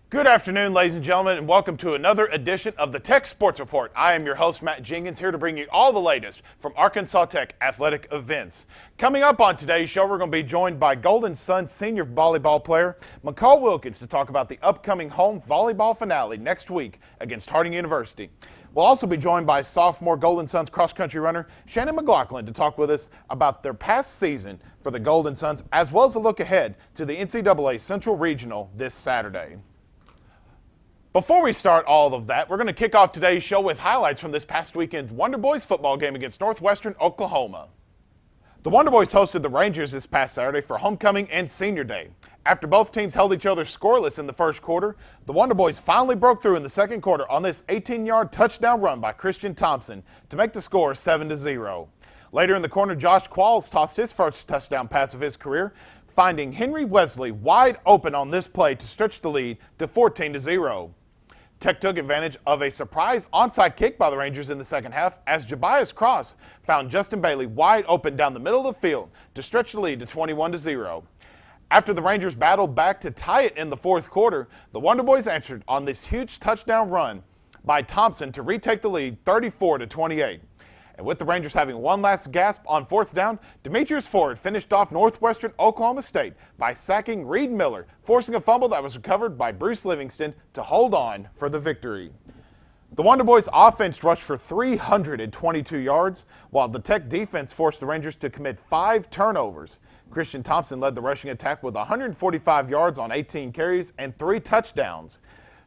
Good afternoon, ladies and gentlemen, and welcome to another edition of the Tech Sports Report. I am your host, Matt Jenkins, here to bring you all the latest from Arkansas Tech athletic events. Coming up on today's show, we're going to be joined by Golden Suns senior volleyball player McCall Wilkins to talk about the upcoming home volleyball finale next week against Harding University. We'll also be joined by sophomore Golden Suns cross-country runner Shannon McLaughlin to talk with us about their past season for the Golden Suns, as well as a look ahead to the NCAA Central Regional this Saturday. Before we start all of that, we're going to kick off today's show with highlights from this past weekend's Wonder Boys football game against Northwestern Oklahoma. The Wonder Boys hosted the Rangers this past Saturday for homecoming and senior day. After both teams held each other scoreless in the first quarter, the Wonder Boys finally broke through in the second quarter on this 18-yard touchdown run by Christian Thompson to make the score 7-0. Later in the corner, Josh Qualls tossed his first touchdown pass of his career, finding Henry Wesley wide open on this play to stretch the lead to 14-0. Tech took advantage of a surprise onside kick by the Rangers in the second half as Jabias Cross found Justin Bailey wide open down the middle of the field to stretch the lead to 21-0. After the Rangers battled back to tie it in the fourth quarter, the Wonder Boys answered on this huge touchdown run by Thompson to retake the lead 34-28. And with the Rangers having one last gasp on fourth down, Demetrius Ford finished off Northwestern Oklahoma State by sacking Reed Miller, forcing a fumble that was recovered by Bruce Livingston to hold on for the victory. The Wonder Boys offense rushed for 322 yards, while the Tech defense forced the Rangers to commit 5 turnovers. Christian Thompson led the rushing attack with 145 yards on 18 carries and 3 touchdowns.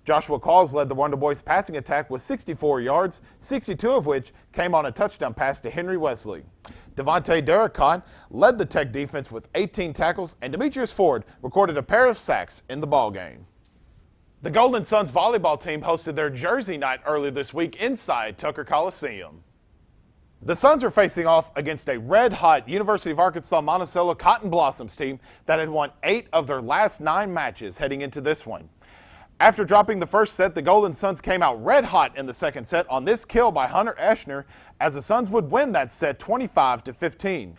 Joshua Qualls led the Wonder Boys passing attack with 64 yards, 62 of which came on a touchdown pass to Henry Wesley. Devontae Derricott led the Tech defense with 18 tackles, and Demetrius Ford recorded a pair of sacks in the ballgame. The Golden Suns volleyball team hosted their Jersey night earlier this week inside Tucker Coliseum. The Suns are facing off against a red-hot University of Arkansas Monticello Cotton Blossoms team that had won 8 of their last 9 matches heading into this one. After dropping the first set, the Golden Suns came out red hot in the second set on this kill by Hunter Eschner, as the Suns would win that set 25-15.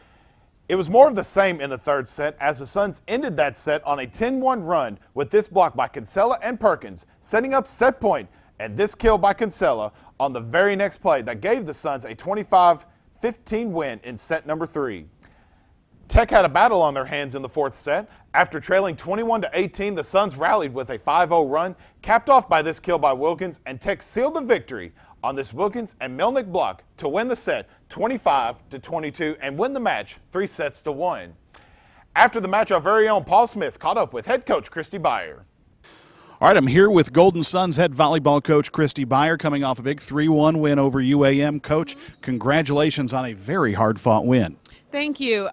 It was more of the same in the third set, as the Suns ended that set on a 10-1 run with this block by Kinsella and Perkins, setting up set point, and this kill by Kinsella on the very next play that gave the Suns a 25-15 win in set number 3. Tech had a battle on their hands in the fourth set. After trailing 21-18, the Suns rallied with a 5-0 run, capped off by this kill by Wilkins, and Tech sealed the victory on this Wilkins and Melnick block to win the set 25-22 and win the match 3-1. After the match, our very own Paul Smith caught up with head coach Christy Byer. All right, I'm here with Golden Suns head volleyball coach Christy Byer, coming off a big 3-1 win over UAM. Coach, congratulations on a very hard-fought win. Thank you.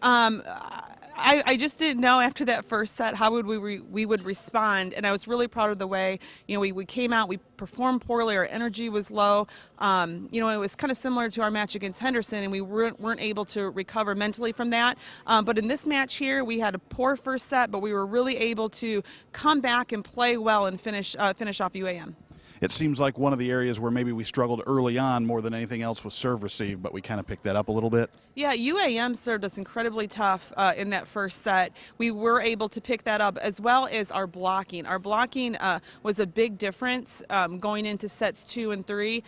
I just didn't know after that first set how we would respond, and I was really proud of the way, we came out, we performed poorly, our energy was low. It was kind of similar to our match against Henderson, and we weren't able to recover mentally from that. But in this match here, we had a poor first set, but we were really able to come back and play well and finish off UAM. It seems like one of the areas where maybe we struggled early on more than anything else was serve receive, but we kind of picked that up a little bit. Yeah, UAM served us incredibly tough in that first set. We were able to pick that up, as well as our blocking. Our blocking was a big difference going into sets 2 and 3.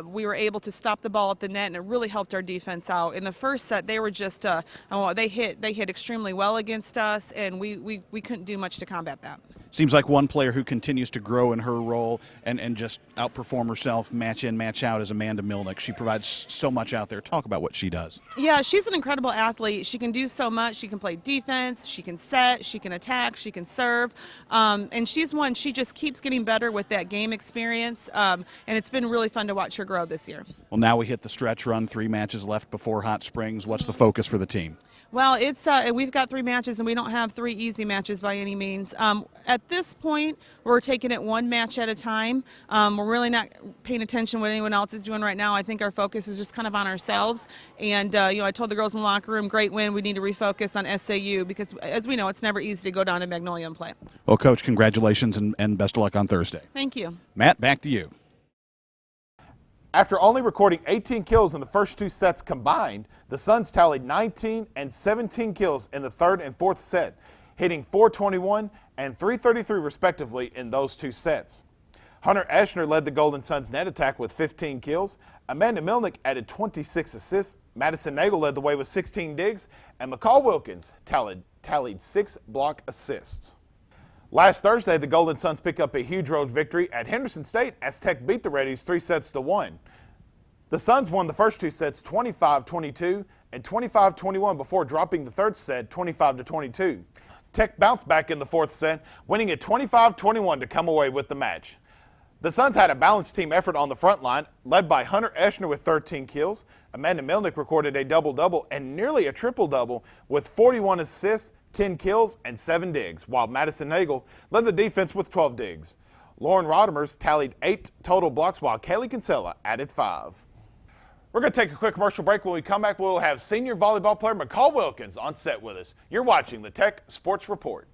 We were able to stop the ball at the net, and it really helped our defense out. In the first set, they were just they hit extremely well against us, and we couldn't do much to combat that. Seems like one player who continues to grow in her role and just outperform herself match in, match out is Amanda Milnick. She provides so much out there. Talk about what she does. Yeah, she's an incredible athlete. She can do so much. She can play defense, she can set, she can attack, she can serve. And she just keeps getting better with that game experience. And it's been really fun to watch her grow this year. Well, now we hit the stretch run, 3 matches left before Hot Springs. What's the focus for the team? Well, we've got 3 matches, and we don't have 3 easy matches by any means. At this point, we're taking it 1 match at a time. We're really not paying attention to what anyone else is doing right now. I think our focus is just kind of on ourselves. And, I told the girls in the locker room, great win, we need to refocus on SAU because, as we know, it's never easy to go down to Magnolia and play. Well, Coach, congratulations and best of luck on Thursday. Thank you. Matt, back to you. After only recording 18 kills in the first 2 sets combined, the Suns tallied 19 and 17 kills in the third and fourth set. hitting .421 and .333 respectively in those two sets. Hunter Eschner led the Golden Suns net attack with 15 kills. Amanda Milnick added 26 assists. Madison Nagel led the way with 16 digs, and McCall Wilkins tallied 6 block assists. Last Thursday, the Golden Suns picked up a huge road victory at Henderson State as Tech beat the Reddies 3-1. The Suns won the first two sets 25-22 and 25-21 before dropping the third set 25-22. Tech bounced back in the fourth set, winning at 25-21 to come away with the match. The Suns had a balanced team effort on the front line, led by Hunter Eschner with 13 kills. Amanda Milnick recorded a double-double and nearly a triple-double with 41 assists, 10 kills, and 7 digs, while Madison Nagel led the defense with 12 digs. Lauren Rodemers tallied 8 total blocks, while Kaylee Kinsella added 5. We're going to take a quick commercial break. When we come back, we'll have senior volleyball player McCall Wilkins on set with us. You're watching the Tech Sports Report.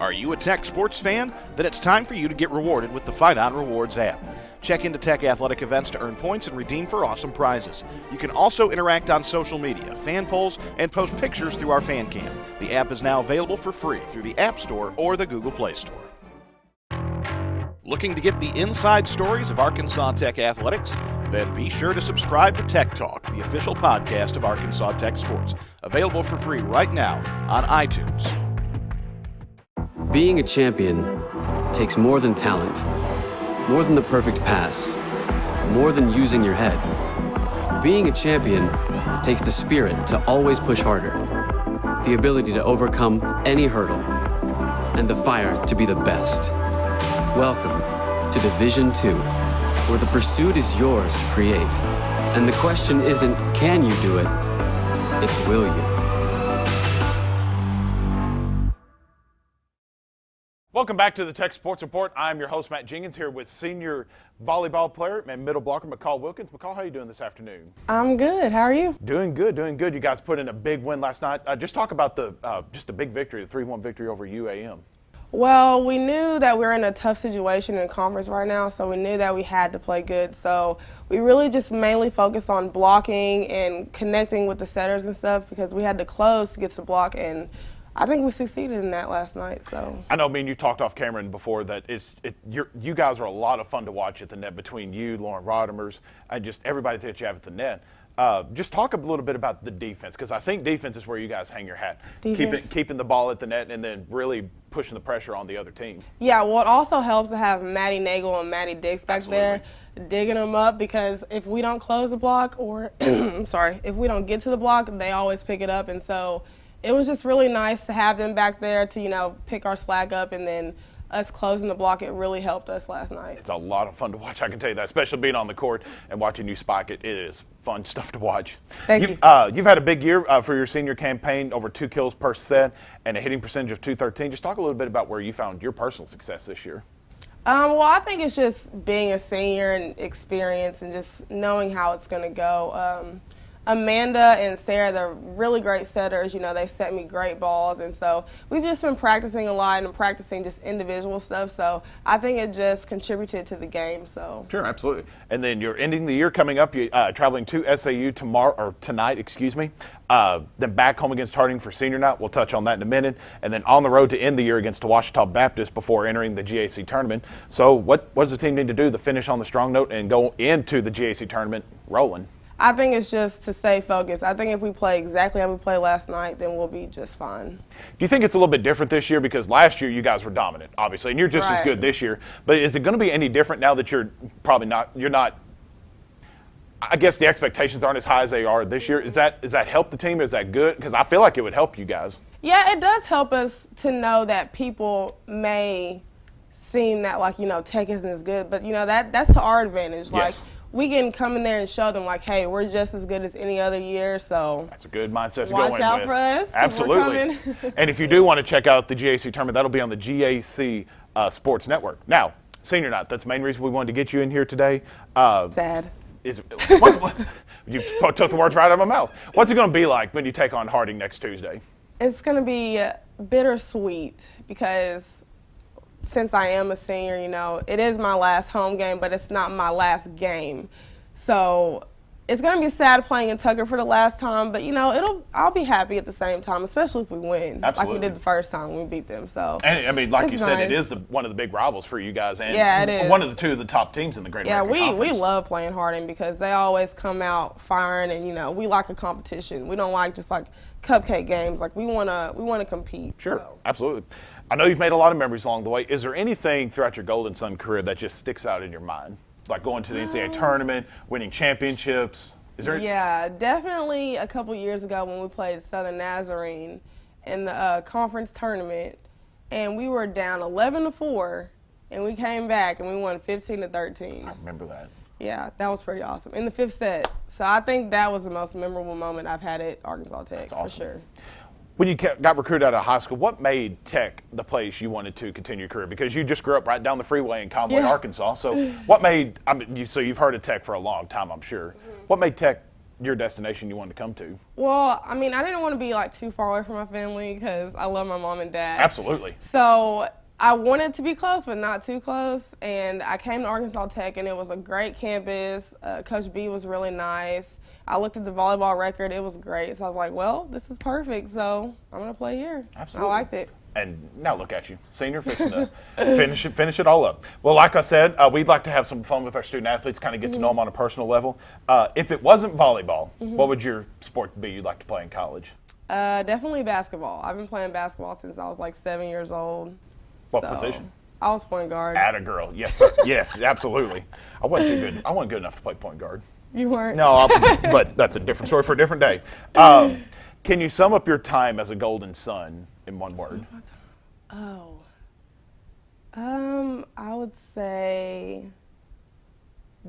Are you a Tech sports fan? Then it's time for you to get rewarded with the Fight On Rewards app. Check into Tech athletic events to earn points and redeem for awesome prizes. You can also interact on social media, fan polls, and post pictures through our fan cam. The app is now available for free through the App Store or the Google Play Store. Looking to get the inside stories of Arkansas Tech athletics? Then be sure to subscribe to Tech Talk, the official podcast of Arkansas Tech Sports. Available for free right now on iTunes. Being a champion takes more than talent, more than the perfect pass, more than using your head. Being a champion takes the spirit to always push harder, the ability to overcome any hurdle, and the fire to be the best. Welcome to Division II, where the pursuit is yours to create. And the question isn't, can you do it? It's, will you? Welcome back to the Tech Sports Report. I'm your host, Matt Jenkins, here with senior volleyball player and middle blocker McCall Wilkins. McCall, how are you doing this afternoon? I'm good. How are you? Doing good, doing good. You guys put in a big win last night. Just talk about just a big victory, the 3-1 victory over UAM. Well, we knew that we're in a tough situation in conference right now, so we knew that we had to play good. So we really just mainly focused on blocking and connecting with the setters and stuff because we had to close to get to the block, and I think we succeeded in that last night. So I know, I mean, you talked off camera before that you guys are a lot of fun to watch at the net between you, Lauren Rodemers, and just everybody that you have at the net. Just talk a little bit about the defense, because I think defense is where you guys hang your hat. Keeping the ball at the net and then really pushing the pressure on the other team. Yeah, well, it also helps to have Maddie Nagel and Maddie Dix back there digging them up, because if we don't close the block or, I'm sorry, if we don't get to the block, they always pick it up. And so it was just really nice to have them back there to, you know, pick our slack up, and then us closing the block, it really helped us last night. It's a lot of fun to watch, I can tell you that, especially being on the court and watching you spike it. It is fun stuff to watch. Thank you. You've had a big year for your senior campaign, over 2 kills per set and a hitting percentage of .213. Just talk a little bit about where you found your personal success this year. Well, I think it's just being a senior and experience and just knowing how it's going to go. Amanda and Sarah, they're really great setters. You know, they set me great balls. And so we've just been practicing a lot and practicing just individual stuff. So I think it just contributed to the game. So sure, absolutely. And then you're ending the year coming up, you traveling to SAU tonight, then back home against Harding for senior night. We'll touch on that in a minute. And then on the road to end the year against Ouachita Baptist before entering the GAC tournament. So what does the team need to do to finish on the strong note and go into the GAC tournament rolling? I think it's just to stay focused. I think if we play exactly how we played last night, then we'll be just fine. Do you think it's a little bit different this year? Because last year you guys were dominant, obviously, and you're just as good this year. But is it going to be any different now that you're not, I guess the expectations aren't as high as they are this year. Does that help the team? Is that good? Because I feel like it would help you guys. Yeah, it does help us to know that people may seem that, like, you know, Tech isn't as good. But, you know, that's to our advantage. Yes. Like, we can come in there and show them, like, hey, we're just as good as any other year. So that's a good mindset to go in with. Watch out for us. Absolutely. And if you do want to check out the GAC tournament, that'll be on the GAC Sports Network. Now, senior night, that's the main reason we wanted to get you in here today. Sad. You took the words right out of my mouth. What's it going to be like when you take on Harding next Tuesday? It's going to be bittersweet because since I am a senior, you know, it is my last home game, but it's not my last game. So it's going to be sad playing in Tucker for the last time, but, I'll be happy at the same time, especially if we win. Absolutely. Like we did the first time when we beat them. So, and I mean, like you said, nice. it is one of the big rivals for you guys, and it is. one of the two of the top teams in the Great American Conference. We love playing Harding because they always come out firing, and we like a competition. We don't like just like cupcake games. Like we want to compete. Sure, so. Absolutely. I know you've made a lot of memories along the way. Is there anything throughout your Golden Sun career that just sticks out in your mind, like going to the NCAA tournament, winning championships? Yeah, definitely a couple years ago when we played Southern Nazarene in the conference tournament, and we were down 11-4, and we came back and we won 15-13. I remember that. Yeah, that was pretty awesome in the 5th set. So I think that was the most memorable moment I've had at Arkansas Tech. That's awesome. For sure. When you got recruited out of high school, what made Tech the place you wanted to continue your career? Because you just grew up right down the freeway in Conway, Arkansas. So what made, so you've heard of Tech for a long time, I'm sure. What made Tech your destination you wanted to come to? Well, I didn't want to be like too far away from my family because I love my mom and dad. Absolutely. So I wanted to be close, but not too close. And I came to Arkansas Tech, and it was a great campus. Coach B was really nice. I looked at the volleyball record. It was great. So I was like, well, this is perfect. So I'm going to play here. Absolutely. I liked it. And now look at you, senior, fixing to finish it all up. Well, like I said, we'd like to have some fun with our student athletes, kind of get to know them on a personal level. If it wasn't volleyball, what would your sport be you'd like to play in college? Definitely basketball. I've been playing basketball since I was like 7 years old. What position? I was point guard. Atta girl. Yes, sir. Yes, absolutely. I wasn't too good. I wasn't good enough to play point guard. You weren't? No, but that's a different story for a different day. Can you sum up your time as a Golden Sun in one word? I would say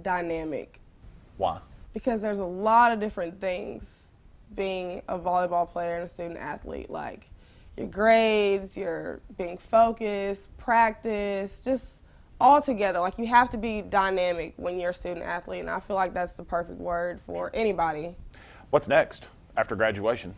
dynamic. Why? Because there's a lot of different things being a volleyball player and a student athlete, like your grades, your being focused, practice, just all together. Like you have to be dynamic when you're a student athlete, and I feel like that's the perfect word for anybody. What's next after graduation?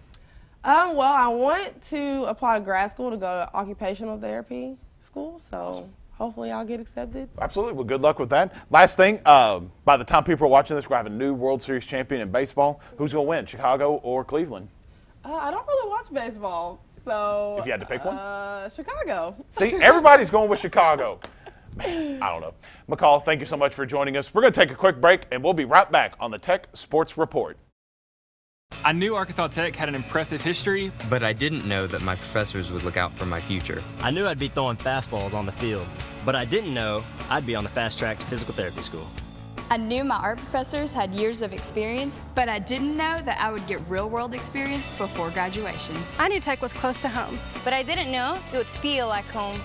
Well, I want to apply to grad school to go to occupational therapy school, so hopefully I'll get accepted. Absolutely. Well, good luck with that. Last thing, by the time people are watching this, we're going to have a new World Series champion in baseball. Who's going to win, Chicago or Cleveland? I don't really watch baseball, so if you had to pick one? Chicago. See, everybody's going with Chicago. Man, I don't know. McCall, thank you so much for joining us. We're going to take a quick break, and we'll be right back on the Tech Sports Report. I knew Arkansas Tech had an impressive history, but I didn't know that my professors would look out for my future. I knew I'd be throwing fastballs on the field, but I didn't know I'd be on the fast track to physical therapy school. I knew my art professors had years of experience, but I didn't know that I would get real-world experience before graduation. I knew Tech was close to home, but I didn't know it would feel like home.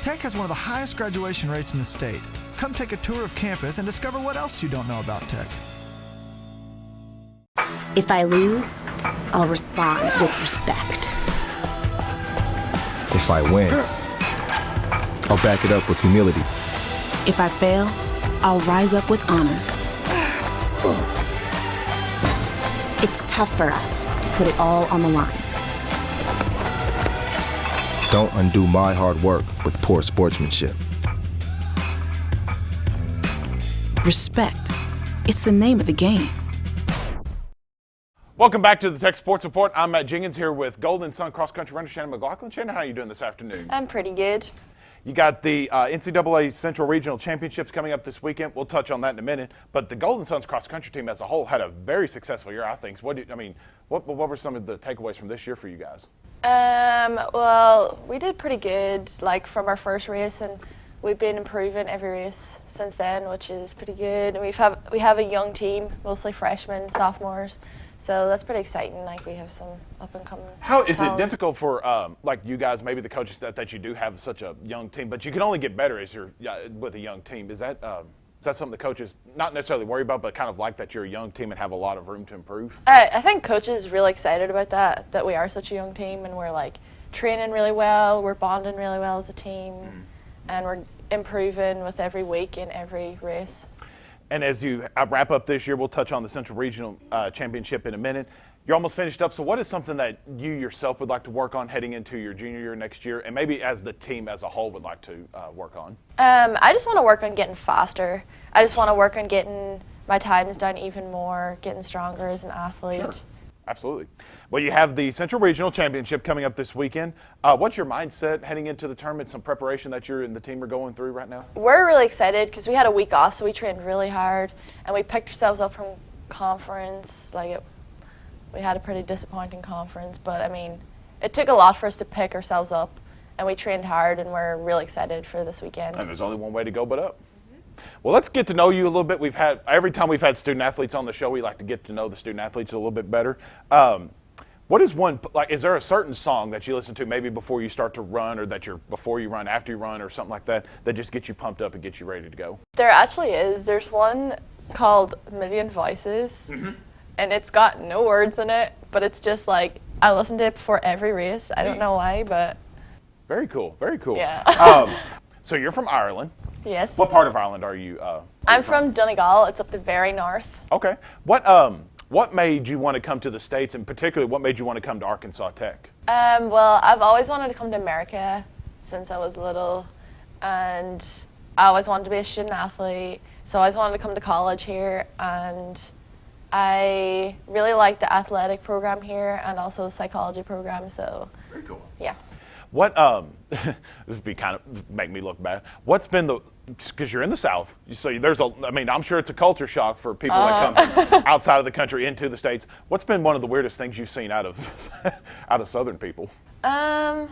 Tech has one of the highest graduation rates in the state. Come take a tour of campus and discover what else you don't know about Tech. If I lose, I'll respond with respect. If I win, I'll back it up with humility. If I fail, I'll rise up with honor. It's tough for us to put it all on the line. Don't undo my hard work with poor sportsmanship. Respect. It's the name of the game. Welcome back to the Tech Sports Report. I'm Matt Jenkins here with Golden Sun cross-country runner Shannon McLaughlin. Shannon, how are you doing this afternoon? I'm pretty good. You got the NCAA Central Regional Championships coming up this weekend. We'll touch on that in a minute. But the Golden Suns cross-country team as a whole had a very successful year, I think. So what were some of the takeaways from this year for you guys? Well, we did pretty good, like from our first race, and we've been improving every race since then, which is pretty good. And we have a young team, mostly freshmen, sophomores. So that's pretty exciting. Like we have some up and coming. How is it difficult for like you guys, maybe the coaches that you do have such a young team, but you can only get better as you're with a young team? Is that something the coaches not necessarily worry about, but kind of like that you're a young team and have a lot of room to improve? I think coaches are really excited about that we are such a young team and we're like training really well, we're bonding really well as a team, and we're improving with every week in every race. And as you wrap up this year, we'll touch on the Central Regional Championship in a minute. You're almost finished up, so what is something that you yourself would like to work on heading into your junior year next year, and maybe as the team as a whole would like to work on? I just want to work on getting faster. I just want to work on getting my time's done even more, getting stronger as an athlete. Sure. Absolutely. Well, you have the Central Regional Championship coming up this weekend. What's your mindset heading into the tournament, some preparation that you and the team are going through right now? We're really excited because we had a week off, so we trained really hard, and we picked ourselves up from conference. We had a pretty disappointing conference, but, I mean, it took a lot for us to pick ourselves up, and we trained hard, and we're really excited for this weekend. And there's only one way to go but up. Well, let's get to know you a little bit. Every time we've had student athletes on the show, we like to get to know the student athletes a little bit better. What is is there a certain song that you listen to maybe before you start to run, or before you run, after you run, or something like that just gets you pumped up and gets you ready to go? There actually is. There's one called Million Voices, and it's got no words in it, but it's just like, I listen to it before every race. I don't know why, but. Very cool, very cool. Yeah. So you're from Ireland. Yes. What part of Ireland are you? I'm from Donegal. It's up the very north. Okay. What made you want to come to the States, and particularly what made you want to come to Arkansas Tech? Well, I've always wanted to come to America since I was little, and I always wanted to be a student athlete, so I always wanted to come to college here, and I really like the athletic program here and also the psychology program, so. Very cool. Yeah. What, this would be kind of make me look bad. What's been because you're in the South, so I'm sure it's a culture shock for people that come outside of the country into the States. What's been one of the weirdest things you've seen out of Southern people? I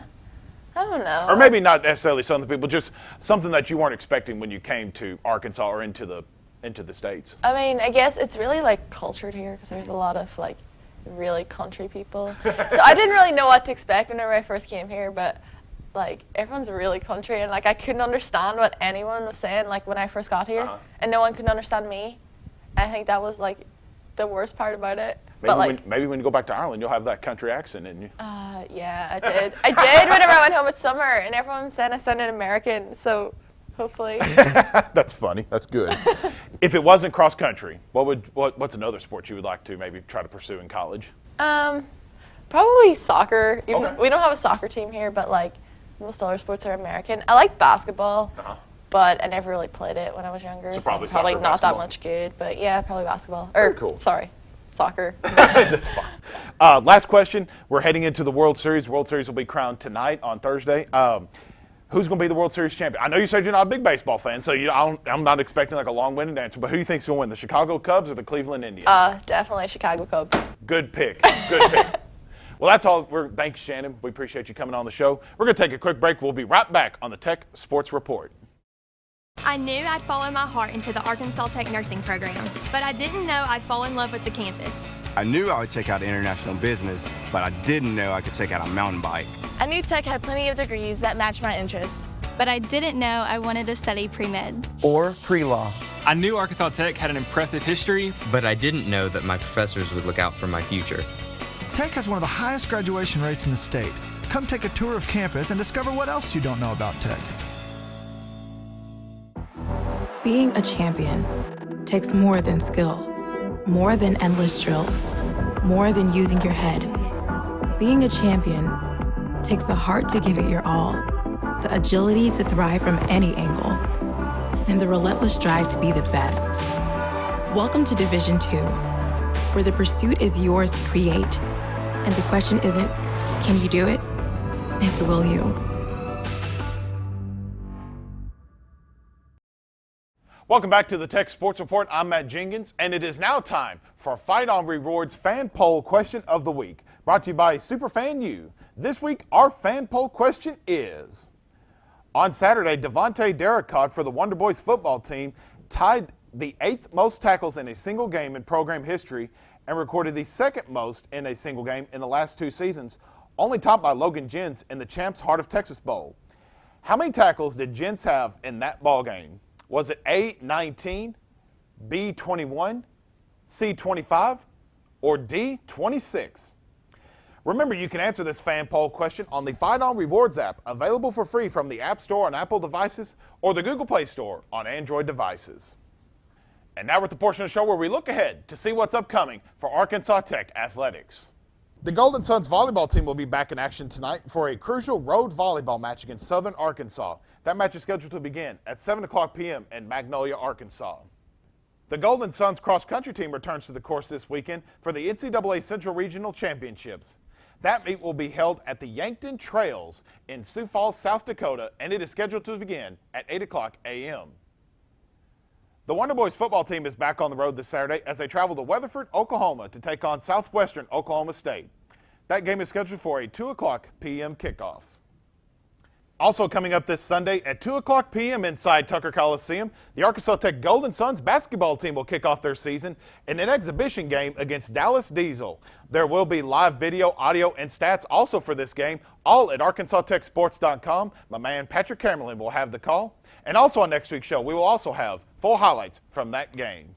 don't know. Or maybe not necessarily Southern people, just something that you weren't expecting when you came to Arkansas or into the States. I mean, I guess it's really cultured here because there's a lot of really country people. So I didn't really know what to expect whenever I first came here, but everyone's really country, and I couldn't understand what anyone was saying when I first got here, and no one could understand me. And I think that was the worst part about it. Maybe when you go back to Ireland, you'll have that country accent in you. Yeah, I did. I did whenever I went home this summer, and everyone said I sounded American, so hopefully. That's funny. That's good. If it wasn't cross country, what's another sport you would like to maybe try to pursue in college? Probably soccer. Okay. We don't have a soccer team here, but most other sports are American. I like basketball, but I never really played it when I was younger, so probably not that much good. But yeah, probably basketball. Very cool. Sorry, soccer. That's fine. Last question. We're heading into the World Series. The World Series will be crowned tonight on Thursday. Who's going to be the World Series champion? I know you said you're not a big baseball fan, so I'm not expecting a long-winded answer, but who do you think's going to win, the Chicago Cubs or the Cleveland Indians? Definitely Chicago Cubs. Good pick. Good pick. Well, that's all. Thanks, Shannon. We appreciate you coming on the show. We're going to take a quick break. We'll be right back on the Tech Sports Report. I knew I'd follow my heart into the Arkansas Tech nursing program, but I didn't know I'd fall in love with the campus. I knew I would check out international business, but I didn't know I could check out a mountain bike. I knew Tech had plenty of degrees that matched my interest. But I didn't know I wanted to study pre-med. Or pre-law. I knew Arkansas Tech had an impressive history, but I didn't know that my professors would look out for my future. Tech has one of the highest graduation rates in the state. Come take a tour of campus and discover what else you don't know about Tech. Being a champion takes more than skill, more than endless drills, more than using your head. Being a champion takes the heart to give it your all, the agility to thrive from any angle, and the relentless drive to be the best. Welcome to Division II, where the pursuit is yours to create, and the question isn't, can you do it? It's, will you? Welcome back to the Tech Sports Report. I'm Matt Jenkins, and it is now time for our Fight On Rewards Fan Poll Question of the Week, brought to you by Superfan U. This week, our fan poll question is, on Saturday, Devontae Derricott for the Wonder Boys football team tied the 8th most tackles in a single game in program history and recorded the 2nd most in a single game in the last 2 seasons, only topped by Logan Jens in the Champs Heart of Texas Bowl. How many tackles did Jens have in that ball game? Was it A, 19, B, 21, C, 25, or D, 26? Remember, you can answer this fan poll question on the Fight On Rewards app, available for free from the App Store on Apple devices or the Google Play Store on Android devices. And now we're at the portion of the show where we look ahead to see what's upcoming for Arkansas Tech athletics. The Golden Suns volleyball team will be back in action tonight for a crucial road volleyball match against Southern Arkansas. That match is scheduled to begin at 7 o'clock p.m. in Magnolia, Arkansas. The Golden Suns cross-country team returns to the course this weekend for the NCAA Central Regional Championships. That meet will be held at the Yankton Trails in Sioux Falls, South Dakota, and it is scheduled to begin at 8 o'clock a.m. The Wonder Boys football team is back on the road this Saturday as they travel to Weatherford, Oklahoma to take on Southwestern Oklahoma State. That game is scheduled for a 2 o'clock p.m. kickoff. Also coming up this Sunday at 2 o'clock p.m. inside Tucker Coliseum, the Arkansas Tech Golden Suns basketball team will kick off their season in an exhibition game against Dallas Diesel. There will be live video, audio, and stats also for this game, all at ArkansasTechSports.com. My man Patrick Camerlin will have the call. And also on next week's show, we will also have full highlights from that game.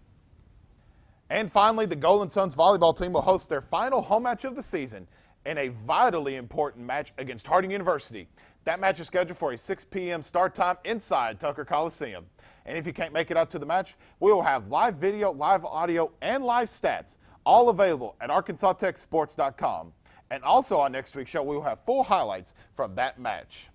And finally, the Golden Suns volleyball team will host their final home match of the season in a vitally important match against Harding University. That match is scheduled for a 6 p.m. start time inside Tucker Coliseum. And if you can't make it out to the match, we will have live video, live audio, and live stats all available at ArkansasTechSports.com. And also on next week's show, we will have full highlights from that match.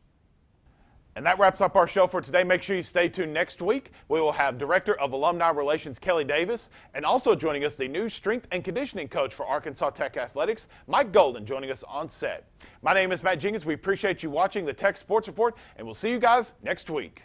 And that wraps up our show for today. Make sure you stay tuned next week. We will have Director of Alumni Relations Kelly Davis, and also joining us, the new strength and conditioning coach for Arkansas Tech Athletics, Mike Golden, joining us on set. My name is Matt Jenkins. We appreciate you watching the Tech Sports Report, and we'll see you guys next week.